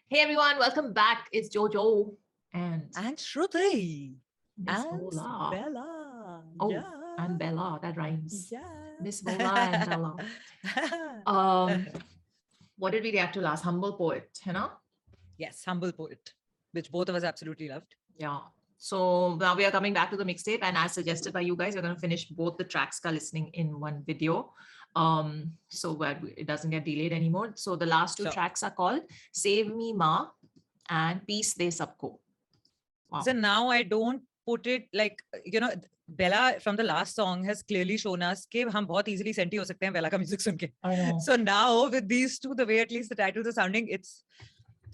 Hey everyone, welcome back. It's Jojo and Shruti Miss and Bola. Bella. Oh, Yeah. and Bella, that rhymes. Yeah. Miss Bola and Bella. What did we react to last? Humble Poet, you know? Yes, Humble Poet, which both of us absolutely loved. Yeah. So now we are coming back to the mixtape, and as suggested by you guys, we're going to finish both the tracks ka listening in one video. So that it doesn't get delayed anymore. So the last two tracks are called Save Me Maa and Peace De Sabko. Wow. So now I don't put it like, Bella from the last song has clearly shown us that हम बहुत easily senti हो सकते हैं Bella का music सुन के. I know. So now with these two, the way at least the titles are sounding, it's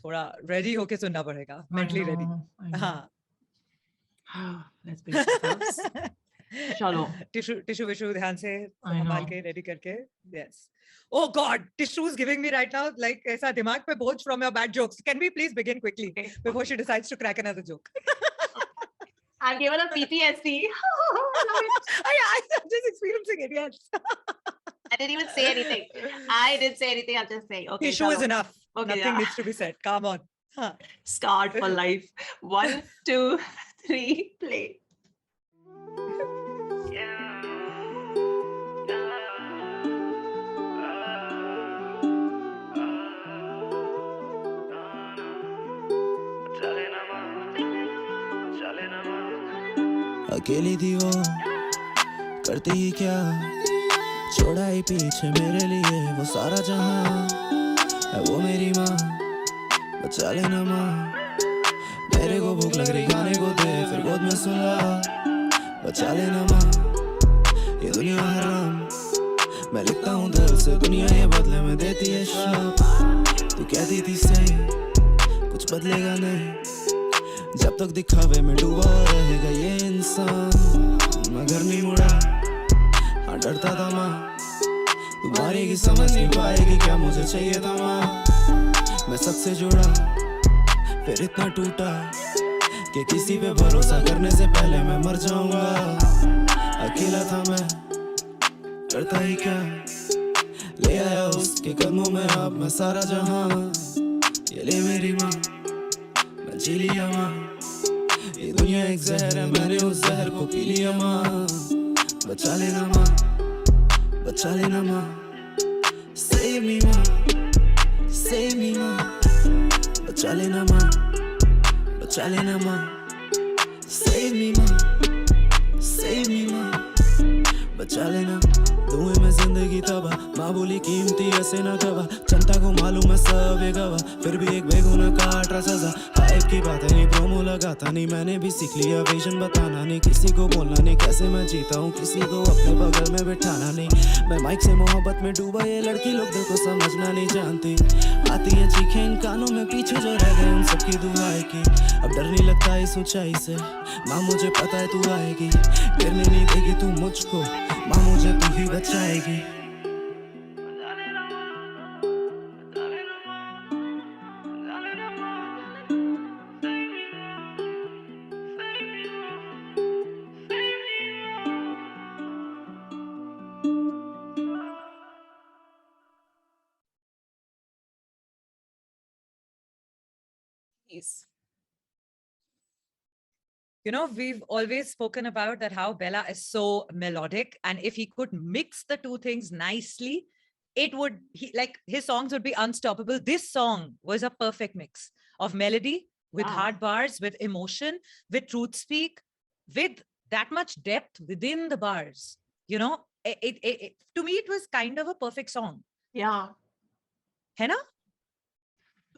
थोड़ा ready होके सुनना पड़ेगा, mentally ready. हाँ. Let's brace ourselves. चलो. टिश्यू विशु ध्यान से संभाल के ready करके. Yes. Oh God, tissue is giving me right now like ऐसा दिमाग पे बोझ from your bad jokes. Can we please begin quickly before she decides to crack another joke? I've given a PTSD. I'm just experiencing it. Yes. I didn't even say anything. I didn't say anything. I'm just saying. Okay. Tissue is enough. Okay, nothing needs to be said. Come on. Huh. Start for life. 1, 2, 3, play. अकेली थी वो करती ही क्या छोड़ा ही पीछे मेरे लिए वो सारा जहां है वो मेरी माँ बचा लेना माँ मेरे को भूख लग रही खाने को दे फिर गोद में सुला बचा लेना माँ ये दुनिया हराम मैं लिखता हूँ दिल से दुनिया ये बदले में देती है श्राप तू कहती थी सही कुछ बदलेगा नहीं जब तक दिखावे में डूबा रहेगा ये इंसान मैं घर नहीं मुड़ा हाँ डरता था माँ तुम्हारी की समझ नहीं पाएगी क्या मुझे चाहिए था माँ मैं सबसे जुड़ा फिर इतना टूटा कि किसी पे भरोसा करने से पहले मैं मर जाऊंगा अकेला था मैं करता ही क्या ले आया उसके कदमों में अब मैं सारा जहां ये ले मेरी माँ मैं जी लिया माँ ये दुनिया एक जहर है मैंने उस जहर को पी लिया माँ बचा लेना माँ save me माँ save me माँ बचा लेना माँ save me माँ बचा लेना धुएं में जिंदगी तबाह माँ बोली कीमती ऐसे ना गवा जनता को मालूम है सब ये गवा फिर भी एक बेगुनाह काट रहा सजा हाइप की बात है नहीं प्रोमो लगाता नहीं मैंने भी सीख लिया विजन बताना नहीं किसी को बोलना नहीं कैसे मैं जीता हूँ किसी को अपने बगल में बिठाना नहीं मैं माइक से मोहब्बत में डूबा ये लड़की लोग दिल को समझना नहीं जानती आती है चीखें इन कानों में पीछे जो रह गए उन सबकी दुआएं की अब डर नहीं लगता इस ऊंचाई से माँ मुझे पता है तू आएगी गिरने नहीं देगी तू मुझको माँ मुझे तू ही बचाएगी You know, we've always spoken about that how Bella is so melodic, and if he could mix the two things nicely, it would his songs would be unstoppable. This song was a perfect mix of melody with hard bars, with emotion, with truth speak, with that much depth within the bars. You know, it to me it was kind of a perfect song. Yeah. Henna?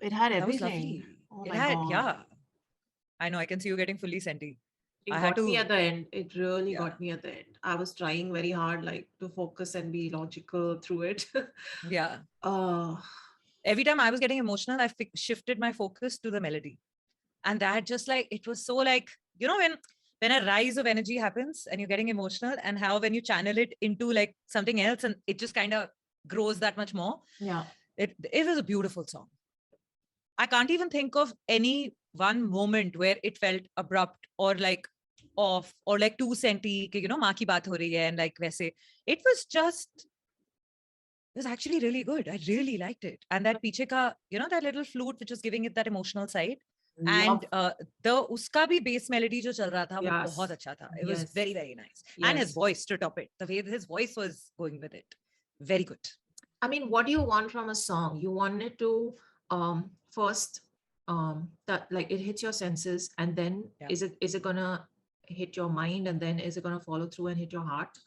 It had everything. Oh it had, God. Yeah. I know, I can see you getting fully senti. It got me at the end. It really got me at the end. I was trying very hard to focus and be logical through it. Yeah. Every time I was getting emotional, I shifted my focus to the melody. And that just it was so you know, when a rise of energy happens and you're getting emotional and how when you channel it into something else and it just kind of grows that much more. Yeah. It was a beautiful song. I can't even think of any one moment where it felt abrupt or off or too senti, you know, maa ki baat ho rahi hai and वैसे. It was just It was actually really good. I really liked it. And that piche ka, that little flute which was giving it that emotional side. And the uska bhi bass melody jo chal raha tha, wo bahut acha tha. It was very, very nice. And his voice to top it. The way his voice was going with it. Very good. I mean, what do you want from a song? You want it to first that like it hits your senses, and then is it gonna hit your mind, and then is it gonna follow through and hit your heart?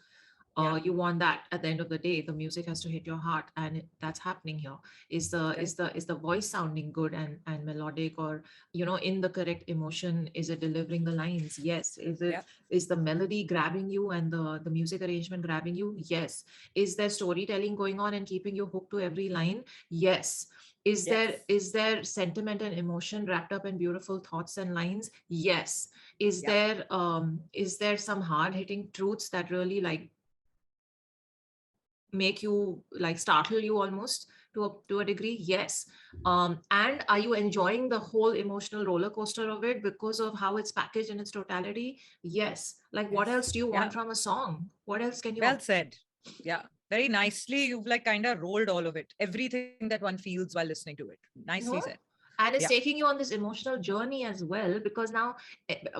You want that at the end of the day, the music has to hit your heart, and that's happening here. Is the voice sounding good and melodic, or in the correct emotion? Is it delivering the lines? Yes. Is the melody grabbing you and the music arrangement grabbing you? Yes. Is there storytelling going on and keeping you hooked to every line? Yes. Is there sentiment and emotion wrapped up in beautiful thoughts and lines? Yes. Is there some hard hitting truths that really like make you like startle you almost to a degree? Yes. And are you enjoying the whole emotional roller coaster of it because of how it's packaged in its totality? Yes. Like what else do you want from a song? What else can you? Well said. Yeah, very nicely. You've like kind of rolled all of it, everything that one feels while listening to it. Nicely said. And it's taking you on this emotional journey as well, because now,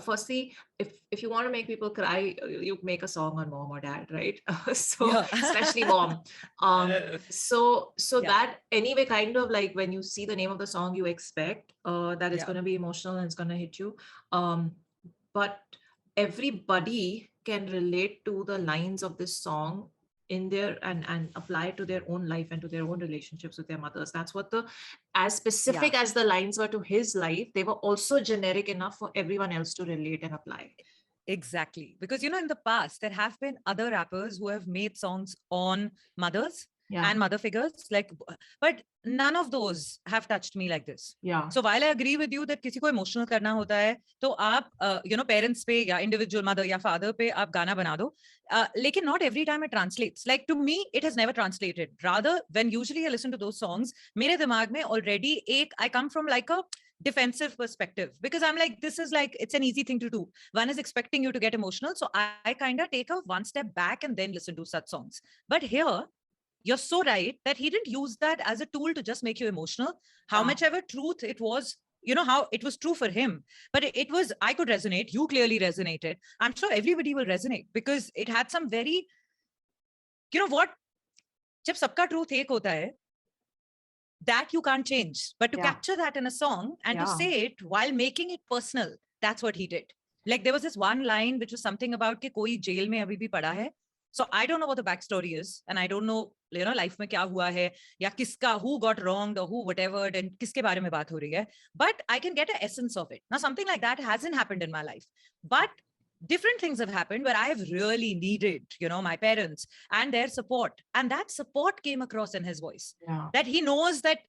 firstly, if you want to make people cry, you make a song on mom or dad, right? Especially mom. So that anyway, kind of like when you see the name of the song, you expect that it's going to be emotional and it's going to hit you. But everybody can relate to the lines of this song in their and apply it to their own life and to their own relationships with their mothers. That's what as specific as the lines were to his life, they were also generic enough for everyone else to relate and apply. Exactly. Because, in the past, there have been other rappers who have made songs on mothers and mother figures, but none of those have touched me like this. So while I agree with you that किसी को emotional करना होता है, तो आप, parents पे या individual mother या father पे आप गाना बना दो. लेकिन not every time it translates. Like to me, it has never translated. Rather, when usually I listen to those songs, मेरे दिमाग में already I come from like a defensive perspective, because I'm like, this is like, it's an easy thing to do. One is expecting you to get emotional. So I kind of take a one step back and then listen to such songs. But here, you're so right that he didn't use that as a tool to just make you emotional. How much ever truth it was, how it was true for him. But it was, I could resonate. You clearly resonated. I'm sure everybody will resonate because it had some very, what? जब सबका truth एक होता है, that you can't change. But to capture that in a song and to say it while making it personal, that's what he did. Like there was this one line which was something about कि कोई jail में अभी भी पड़ा है. So I don't know what the backstory is, and I don't know, life में क्या हुआ है या किसका, who got wronged or who whatever, and किसके बारे में बात हो रही है. But I can get an essence of it. Now something like that hasn't happened in my life, but different things have happened where I have really needed, my parents and their support, and that support came across in his voice. That he knows that,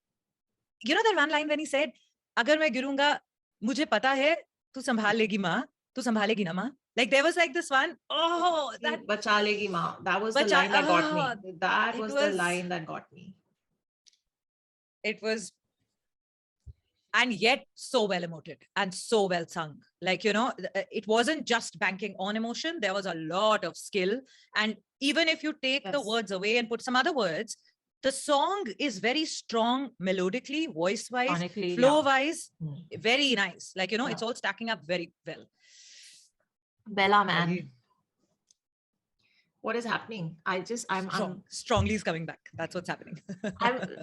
that one line when he said, "अगर मैं गिरूंगा, मुझे पता है, तू संभाल लेगी माँ, तू संभालेगी ना माँ." Like there was like this one, that Bacha legi maa. That was the line that got me. That was the line that got me. It was, and yet so well emoted and so well sung. Like, it wasn't just banking on emotion. There was a lot of skill. And even if you take the words away and put some other words, the song is very strong melodically, voice-wise, flow-wise, very nice. Like, it's all stacking up very well. Bella, man. What is happening? I'm strongly is coming back. That's what's happening.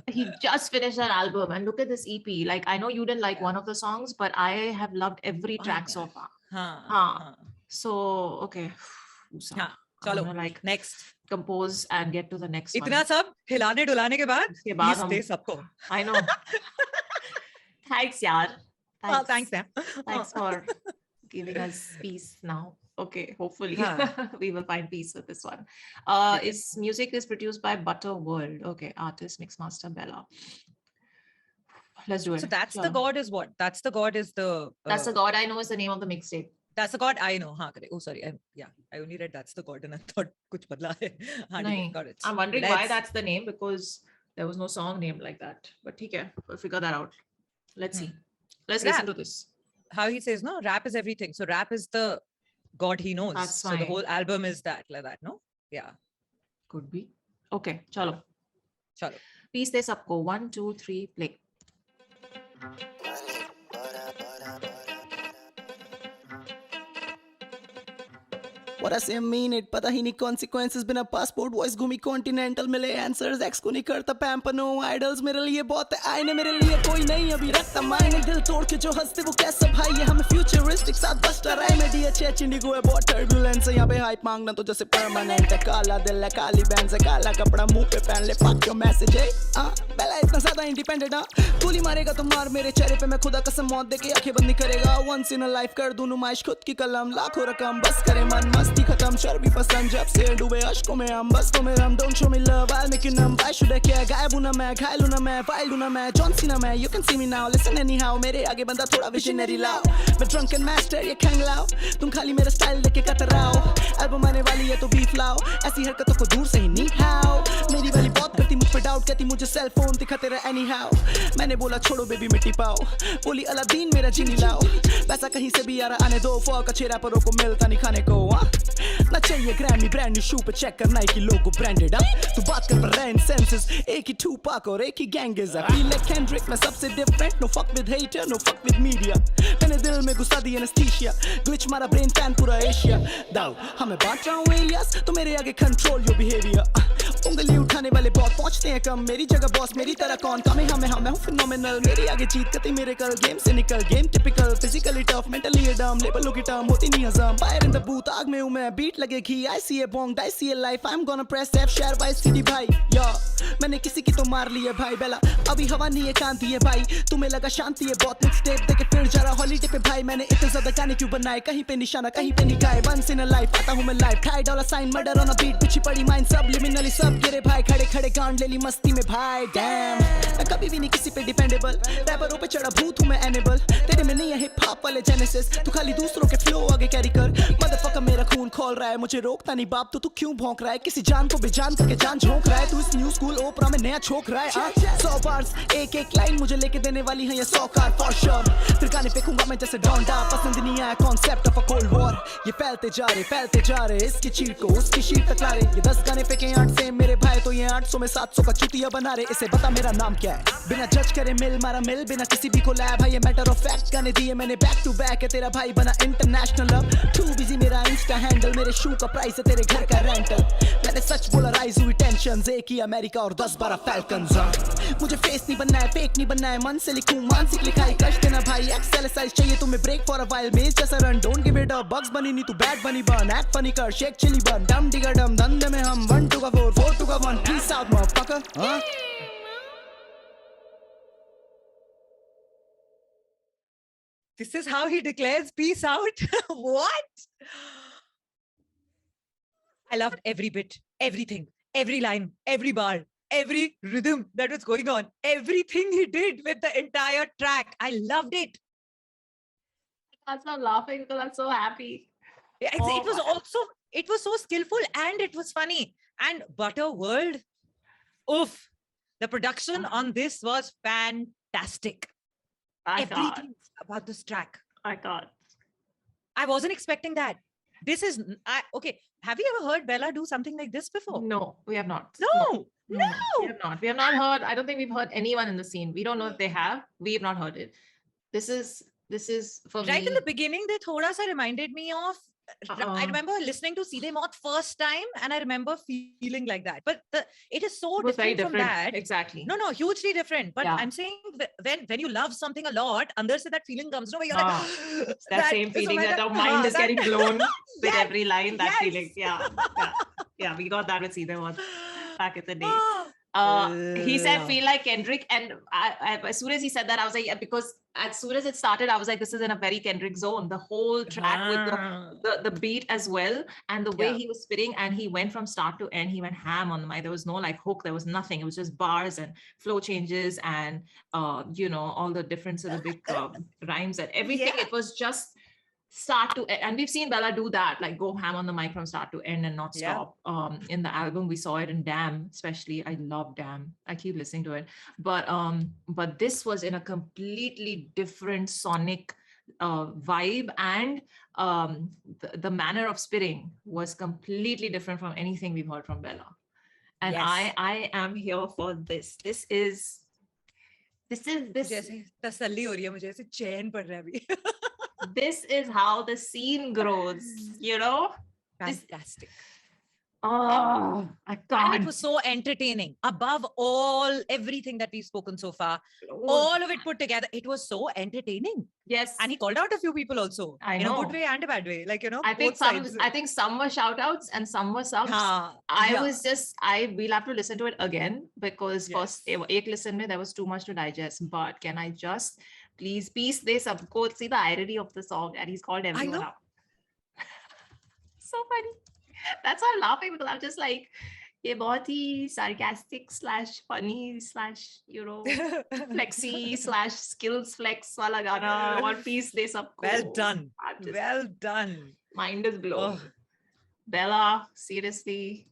He just finished that album, and look at this EP. Like, I know you didn't like one of the songs, but I have loved every track so far. So, okay. Chalo, like next. Compose and get to the next one. इतना सब हिलाने डुलाने के बाद दे सबको. I know. Thanks, yaar. Thanks, man. Thanks for giving us peace now. Okay, hopefully we will find peace with this one. Music is produced by Butter World. Okay, artist, mix master, Bella. Let's do it. So that's the God is what? That's the God is the... That's the God I know is the name of the mixtape. That's the God I know. Oh, sorry. I only read that's the God and I thought kuch badla hai. Got it. I'm wondering why that's the name, because there was no song named like that. But okay, we'll figure that out. Let's see. Let's listen to this. How he says, no, rap is everything. So rap is the God he knows. That's so the whole album is that, like that, no? Yeah. Could be. Okay, chalo. Chalo. Peace de sabko. 1, 2, 3, play. What I say I mean it, पता ही नहीं consequences बिना passport voice घूमी continental मिले answers ex को नहीं करता pamper no idols मेरे लिए बहुत है आईने मेरे लिए कोई नहीं अभी रखता मायने दिल तोड़ के जो हंसते वो कैसा भाई है हमें futuristic साथ बस्ता रहे में DHH इंडिगो है बहुत turbulence है यहाँ पे hype मांगना तो जैसे permanent है काला दिल है काली बैंड से काला कपड़ा मुंह पे पहन ले fuck your message है बेला इतना ज्यादा independent गोली मारेगा तो मार मेरे चेहरे पे मैं खुदा कसम मौत दे के आंखें बंद नहीं करेगा once in a life कर दूं नुमाइश खुद की कलम लाखों रकम बस करे मन मस्ती खत्म चर्बी पसंद जब से डूबे अश्कों में हम बस तो मेरा हम don't show me love I'll make you numb why should I care गायब हूं ना मैं घायल हूं ना मैं वाइल्ड हूं ना मैं जॉन सीना मैं you can see me now listen anyhow मेरे आगे बंदा थोड़ा visionary लाओ मैं drunken master ये खैंग लाओ तुम खाली मेरा स्टाइल देख के कतराओ एल्बम आने वाली है तो बीफ लाओ ऐसी हरकतों को दूर से ही नहीं हाओ मेरी वाली बहुत करती मुझ पे डाउट कहती मुझे सेल फोन दिखाते रहे anyhow मैंने बोला छोड़ो बेबी मिट्टी पाओ बोली अलादीन मेरा जीनी लाओ पैसा कहीं से भी आ रहा आने दो फॉक अच्छे रैपरों को मिलता नहीं खाने को ना चाहिए ग्रैमी ब्रांड न्यू शू पे चेक कर नाइकी लोगो ब्रांडेड तू बात कर पर रैन सेंसेस एक ही टूपाक और एक ही गैंगेस आई फील लाइक केंड्रिक मैं सबसे different no fuck with hater no fuck with media मैंने दिल में घुसा दी एनेस्थीसिया ग्लिच मारा ब्रेन फैन पूरा एशिया दाऊ हमें बांट रहा हूं एलियास तो मेरे आगे कंट्रोल योर बिहेवियर उंगली उठाने वाले बहुत पहुंचते हैं कम मेरी जगह बॉस मेरी तरह कौन कम है मैं हूं फिनोमिनल मेरे आगे जीत कती मेरे कल गेम से निकल game typical physically tough mentally डम लेबलों की टर्म होती नहीं हजम फायर इन द बूथ आग में हूं मैं बीट लगेगी I see a bong I see a life I am gonna press F share by city भाई या मैंने किसी की तो मार ली है भाई बेला अभी हवा नहीं है कांति है भाई तुम्हें लगा शांति है बहुत मिक्सटेप देके फिर जरा हॉलीडे पे भाई मैंने इतने ज्यादा गाने क्यों बनाए कहीं पे निशाना कहीं पे निकाय वंस इन अ लाइफ आता हूं मैं लाइव खाई dollar sign murder on a beat पीछे पड़ी माइंड सब लिमिनली सब गिरे भाई खड़े खड़े गांड ले ली मस्ती में भाई डैम मैं कभी भी नहीं किसी पे डिपेंडेबल रैपरों पे चढ़ा भूत हूं मैं एनिमल तेरे में नहीं है हिप हॉप वाले जेनेसिस तू खाली दूसरों के फ्लो आगे कैरी कर मदरफकर मेरा खून खोल रहा है मुझे रोकता नहीं बाप तो तू क्यों भौंक रहा है किसी जान को बेजान करके जान झोंक रहा है तू इस न्यू स्कूल ओपरा में नया छोक रहा है 100 बार्स एक एक लाइन मुझे लेके देने वाली है ये 100 कार फॉर श्योर फिर गाने फेंकूंगा मैं जैसे डोंडा पसंद नहीं आया concept of a cold war ये फैलते जा रहे इसकी चीट को उसकी शीट तक ला रहे ये 10 गाने फेंके 8 से मेरे भाई तो ये 800 में 700 का चुतिया बना रहे इसे बता मेरा नाम क्या है बिना जज करे मिल मारा मिल बिना किसी भी को लैब है ये मैटर ऑफ फैक्ट गाने दिए मैंने बैक टू बैक है तेरा भाई बना इंटरनेशनल अब टू बिजी मेरा इंस्टा हैंडल मेरे शू का प्राइस है तेरे घर का रेंटल मैंने सच बोला राइज हुई टेंशंस एक ही अमेरिका और 10-12 फैल्कन्स मुझे फेस नहीं बनना है फेक नहीं बनना है मन से लिखूं मानसिक लिखाई कश देना भाई एक्सेल चाहिए तुम्हें ब्रेक फॉर अ व्हाइल मेज जैसा run don't give it up bugs बनी नहीं तू बैड बनी बन एक्ट फनी कर शेक चिली बन डम डिगर डम धंधे में हम 1 2 का 4 4 2 का 1 पीस आउट मotherfucker This is how he declares peace out. What? I loved every bit, everything, every line, every bar, every rhythm that was going on, everything he did with the entire track. I loved it. I'm not laughing because I'm so happy. It was also, it was so skillful and it was funny. And Butter World, oof, the production on this was fantastic. Everything about this track. I wasn't expecting that. This is, okay. Have you ever heard Bella do something like this before? No, we have not. No. We have not. We have not heard. I don't think we've heard anyone in the scene. We don't know if they have. We have not heard it. This is for me. Right in the beginning, they thoda sa reminded me of. I remember listening to Seedhe Maut first time, and I remember feeling like that. But it is so different from that. Exactly. No, hugely different. But yeah. I'm saying when you love something a lot, under se that feeling comes. No, where you're like that same feeling that our mind is getting blown with every line. That feeling. Yeah. We got that with Seedhe Maut back in the day. He said feel like Kendrick, and I, as soon as he said that, I was like, yeah, because as soon as it started, I was like, this is in a very Kendrick zone. The whole track with the beat as well, and the way he was spitting, and he went from start to end. He went ham on the mic. There was no like hook. There was nothing. It was just bars and flow changes and all the different sort of big rhymes and everything. It was just start to end. And we've seen Bella do that, like go ham on the mic from start to end and not stop. In the album, we saw it in Damn, especially. I love Damn. I keep listening to it. But this was in a completely different sonic vibe, and the manner of spitting was completely different from anything we've heard from Bella. And Yes. I am here for this. This is जैसे तसल्ली हो रही है मुझे, ऐसे चैन पड़ रहा है अभी. this is how the scene grows, you know? Fantastic. Oh, I And can't. it was so entertaining. Above all, everything that we've spoken so far, all of it put together, it was so entertaining. Yes. And he called out a few people also. I in a know. good way and a bad way. Like, you know, I think both sides. some were shout outs and some were subs. We'll have to listen to it again because first ek listen mein there was too much to digest. But can I just please piece this Sabko, see the irony of the song, and he's called everyone out. So funny. That's why I'm laughing, because I'm just like, ये बहुत ही sarcastic / funny / you know flexy / skills flex वाला गाना और piece दे सबको. Well done. Well done. Mind is blown. Bella, seriously.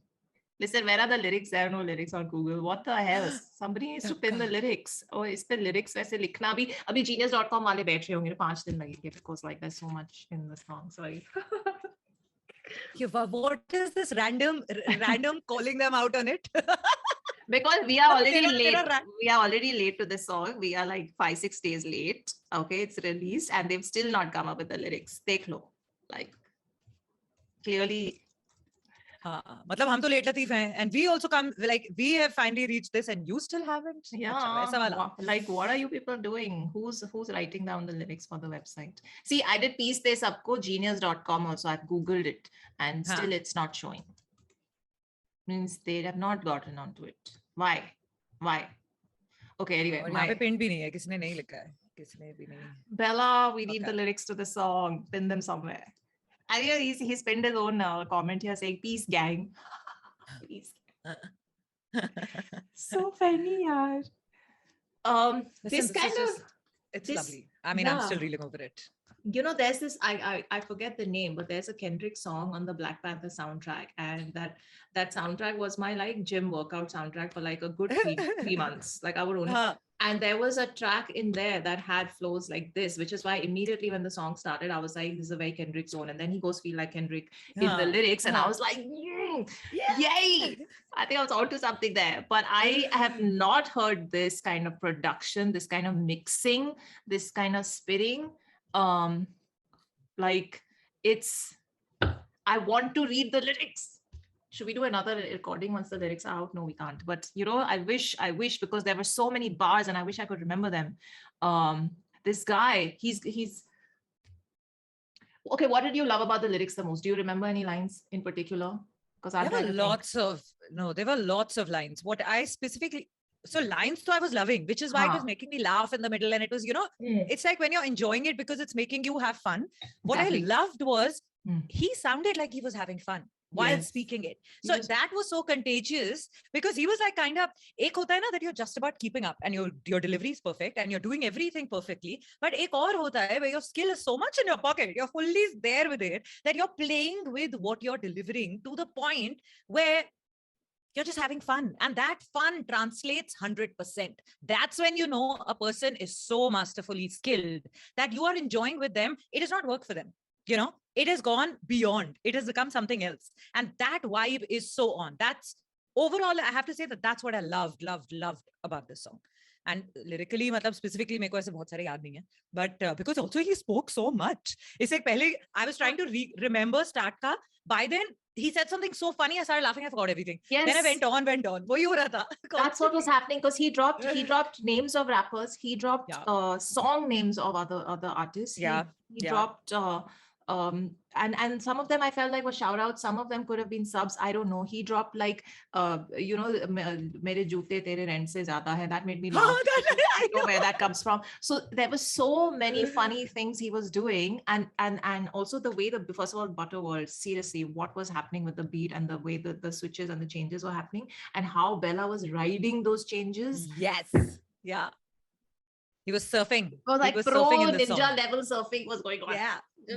Listen, where are the lyrics? There are no lyrics on Google. What the hell? Somebody needs to pin the lyrics. Oh, is the lyrics वैसे लिखना भी अभी genius.com वाले बैठ रहे होंगे 5 दिन लगेंगे because like there's so much in the song. Sorry. What is this random calling them out on it? Because we are already late. We are already late to this song. We are like 5-6 days late. Okay, it's released and they've still not come up with the lyrics. Take lo. Like clearly. मतलब हम तो late latif हैं, and we also come, like we have finally reached this and you still haven't. Yeah. Like what are you people doing? Who's writing down the lyrics for the website? See, I did piece this Sabko genius.com also. I've Googled it and still it's not showing. Means they have not gotten onto it. Why? Okay, anyway. यहाँ पे pin भी नहीं है, किसने नहीं लिखा है, किसने भी नहीं. Bella, we need the lyrics to the song. Pin them somewhere. And he's pinned his own comment here saying, peace gang. Peace. So funny, yaar. It's lovely. I mean, I'm still reeling over it. You know, there's this, I forget the name, but there's a Kendrick song on the Black Panther soundtrack. And that soundtrack was my like gym workout soundtrack for like a good 3 months. Like I would only... And there was a track in there that had flows like this, which is why immediately when the song started, I was like, this is a very Kendrick zone. And then he goes feel like Kendrick in the lyrics. And I was like, yay! I think I was onto something there. But I have not heard this kind of production, this kind of mixing, this kind of spitting. Like it's, I want to read the lyrics. Should we do another recording once the lyrics are out? No, we can't. But you know, I wish because there were so many bars and I wish I could remember them. This guy, he's okay. What did you love about the lyrics the most? Do you remember any lines in particular? Because there were lots of lines. What I specifically, so lines I was loving, which is why it was making me laugh in the middle. And it was, you know, it's like when you're enjoying it because it's making you have fun. What I loved was he sounded like he was having fun while speaking it. So that was so contagious because he was like kind of, ek hota hai na that you're just about keeping up and your delivery is perfect and you're doing everything perfectly. But ek aur hota hai where your skill is so much in your pocket, you're fully there with it, that you're playing with what you're delivering to the point where you're just having fun. And that fun translates 100%. That's when you know a person is so masterfully skilled that you are enjoying with them. It does not work for them. You know, it has gone beyond. It has become something else. And that vibe is so on. That's overall, I have to say that's what I loved about this song. And lyrically, specifically, मेरे को ऐसे बहुत सारे याद नहीं है. But because also he spoke so much. इससे पहले, I was trying to remember start का. By then, he said something so funny, I started laughing, I forgot everything. Yes. Then I went on. वही हो रहा था. That's what was happening because he dropped names of rappers. He dropped song names of other artists. He dropped and some of them I felt like were shout outs. Some of them could have been subs. I don't know. He dropped like you know, mere joote tere rent se zyada hai. That made me laugh. I know where that comes from. So there were so many funny things he was doing, and also the way first of all, Butterworld, seriously, what was happening with the beat and the way the switches and the changes were happening, and how Bella was riding those changes. Yes. Yeah. He was surfing. It was like pro ninja level surfing was going on.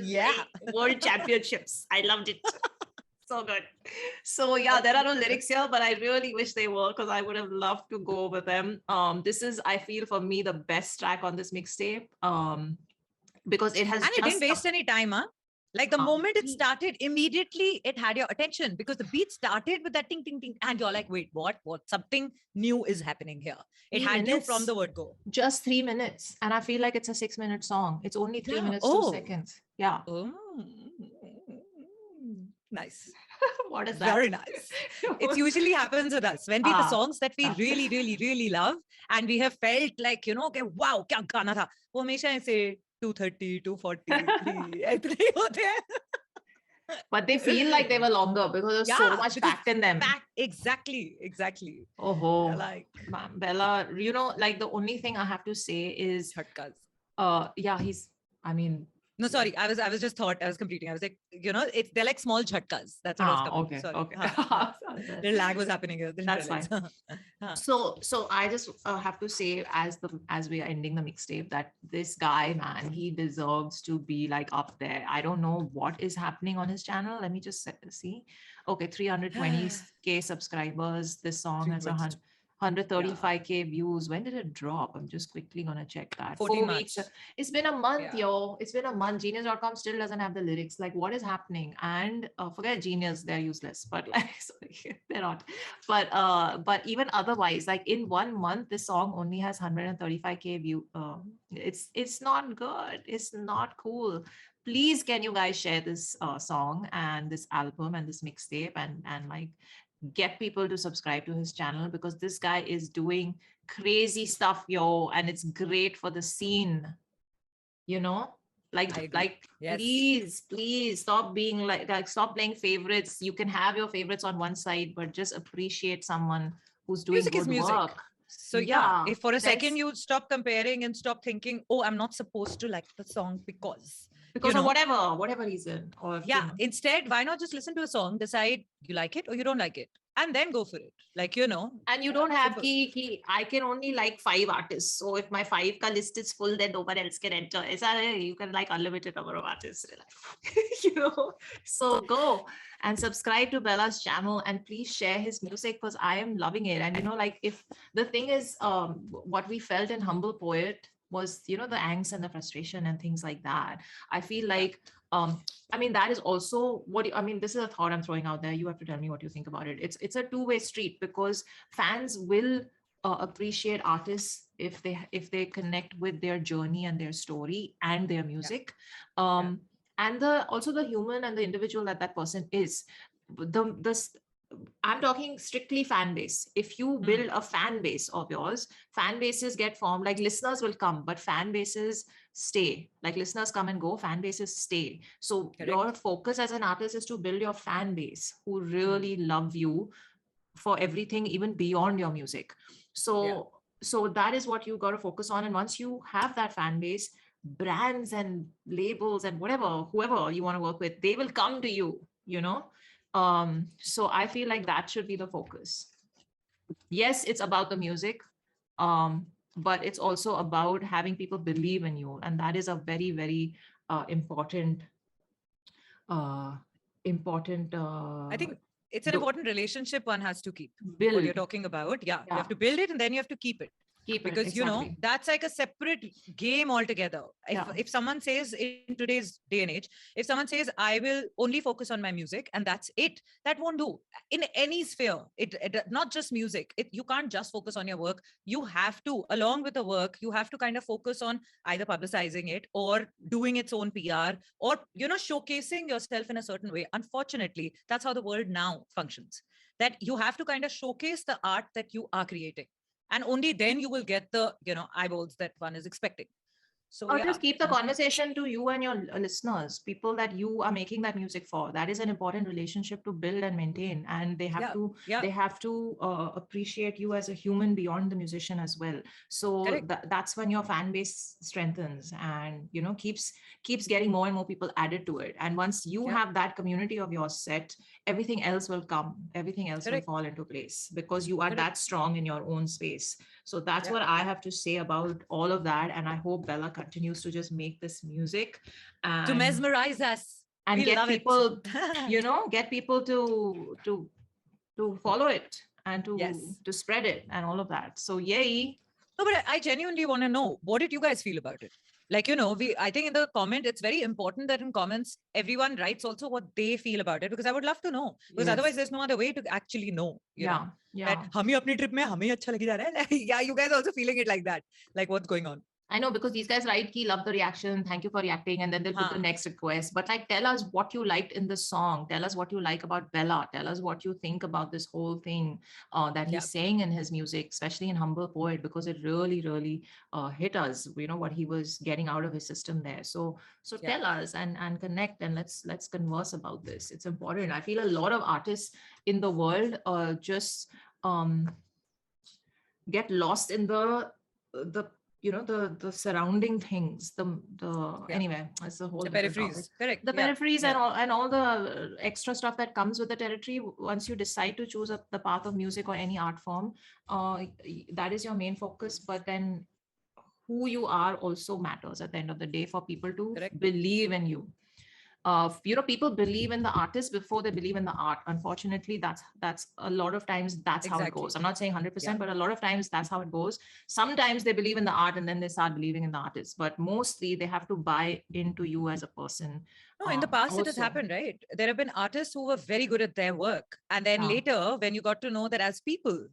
Yeah. Like world championships. I loved it. So good. So yeah, there are no lyrics here, but I really wish they were because I would have loved to go over them. This is, I feel, for me, the best track on this mixtape. Because it has it didn't waste any time, huh? Like the moment it started, immediately it had your attention because the beat started with that ting, ting, ting. And you're like, wait, what? Something new is happening here. It had you from the word go. Just 3 minutes. And I feel like it's a 6-minute song. It's only 3 minutes, 2 seconds. Yeah. Oh, nice. What is that? Very nice. It usually happens with us when we the songs that we really, really, really love, and we have felt like, okay, wow, kya gana tha. वो हमेशा ऐसे 2:30, 2:40, इतने होते हैं. But they feel like they were longer because there's so much packed in them. Exactly. Oh, like Bella, like the only thing I have to say is, no, sorry. I was just thought I was completing. I was like, they're like small jhatkas. That's what I was coming. Okay. Sorry. Okay. The lag was happening here. That's fine. So I just have to say, as we are ending the mixtape, that this guy, man, he deserves to be like up there. I don't know what is happening on his channel. Let me just see. Okay, 320k subscribers. This song has 135k views. When did it drop? I'm just quickly gonna check that. 14 weeks. It's been a month, yo. It's been a month. Genius.com still doesn't have the lyrics. Like, what is happening? And forget Genius, they're useless. But like, sorry, they're not. But even otherwise, like in 1 month, this song only has 135k view. It's not good. It's not cool. Please, can you guys share this song and this album and this mixtape and like get people to subscribe to his channel, because this guy is doing crazy stuff, yo, and it's great for the scene, like yes. please stop being like stop playing favorites. You can have your favorites on one side, but just appreciate someone who's doing music good work. So if for a second you stop comparing and stop thinking, oh, I'm not supposed to like the song because of whatever reason, or instead, why not just listen to a song, decide you like it or you don't like it, and then go for it, and you don't have I can only like 5 artists, so if my 5 ka list is full, then no one else can enter. You can like unlimited number of artists. So go and subscribe to Bella's channel and please share his music, because I am loving it. And like, if the thing is, what we felt in Humble Poet was, the angst and the frustration and things like that. I feel like, that is also this is a thought I'm throwing out there. You have to tell me what you think about it. It's a two-way street, because fans will appreciate artists if they connect with their journey and their story and their music. And also the human and the individual that person is. I'm talking strictly fan base. If you build a fan base of yours, fan bases get formed. Like, listeners will come, but fan bases stay. Like, listeners come and go, fan bases stay. So your focus as an artist is to build your fan base who really love you for everything, even beyond your music. So that is what you got to focus on. And once you have that fan base, brands and labels and whoever you want to work with, they will come to you, so I feel like that should be the focus. Yes, it's about the music, but it's also about having people believe in you. And that is a very, very important, I think it's an important relationship one has to keep. Build. What you're talking about. You have to build it and then you have to keep it. Because that's like a separate game altogether. If someone says, in today's day and age, if someone says, I will only focus on my music and that's it, that won't do in any sphere. It not just music. You can't just focus on your work. You have to, along with the work, you have to kind of focus on either publicizing it or doing its own PR or showcasing yourself in a certain way. Unfortunately, that's how the world now functions, that you have to kind of showcase the art that you are creating. And only then you will get the, eyeballs that one is expecting. So or just keep the conversation to you and your listeners, people that you are making that music for. That is an important relationship to build and maintain. And they have to appreciate you as a human beyond the musician as well. So that's when your fan base strengthens and, keeps getting more and more people added to it. And once you have that community of yours set, everything else will come. Everything else will fall into place because you are that strong in your own space. So that's what I have to say about all of that. And I hope Bella continues to just make this music and to mesmerize us and get people, get people to follow it and to spread it and all of that. So yay. No, but I genuinely want to know, what did you guys feel about it? Like, you know, I think in the comment, it's very important that in comments, everyone writes also what they feel about it, because I would love to know, because otherwise there's no other way to actually know, you know, that hum hi apni trip mein hum hi acha lagi ja raha hai. Yeah, you guys also feeling it like that, like what's going on. I know, because these guys write, "Ki love the reaction, thank you for reacting," and then they'll put the next request. But like, tell us what you liked in the song. Tell us what you like about Bella. Tell us what you think about this whole thing that he's saying in his music, especially in Humble Poet, because it really, really hit us. You know what he was getting out of his system there. So tell us and connect, and let's converse about this. It's important. I feel a lot of artists in the world just get lost in the you know, the surrounding things, anyway, it's the whole peripheries. Correct. The peripheries and all the extra stuff that comes with the territory. Once you decide to choose the path of music or any art form, that is your main focus. But then who you are also matters at the end of the day for people to believe in you. You know, people believe in the artist before they believe in the art. Unfortunately, that's a lot of times that's how it goes. I'm not saying 100%, but a lot of times that's how it goes. Sometimes they believe in the art and then they start believing in the artist, but mostly they have to buy into you as a person. No, in the past it has happened, right? There have been artists who were very good at their work, and then later when you got to know that as people,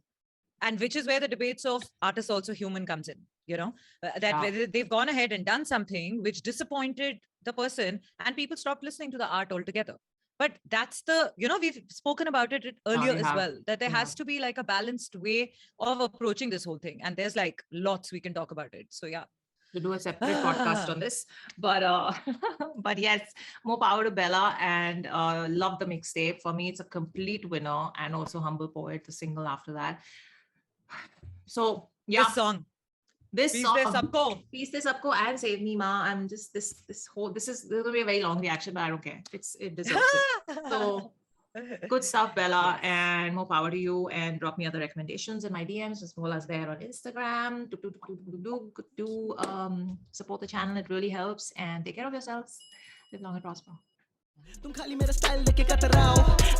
and which is where the debates of artist also human comes in, you know, that whether they've gone ahead and done something which disappointed the person and people stopped listening to the art altogether. But that's you know, we've spoken about it earlier as well, that there has to be like a balanced way of approaching this whole thing. And there's like lots we can talk about it. So yeah. To do a separate podcast on this, but but yes, more power to Bella, and love the mixtape. For me, it's a complete winner, and also Humble Poet, the single after that. So yeah, this song, Peace de Sabko, and Save Me Maa. I'm just this is going to be a very long reaction, but I don't care. It deserves it. So good stuff, Bella, and more power to you. And drop me other recommendations in my DMs, as well as there on Instagram. Do support the channel. It really helps. And take care of yourselves. Live long and prosper. तुम खाली मेरा style लेके कतराओ,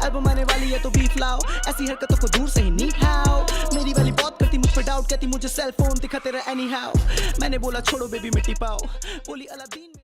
album आने वाली है तो beef लाओ, ऐसी हरकतों को दूर से ही नीट हाओ, मेरी वाली बहुत करती मुझ पे डाउट, कहती मुझे सेल फोन दिखा तेरा एनी हाउ, मैंने बोला छोड़ो बेबी मिट्टी पाओ, बोली अलादीन।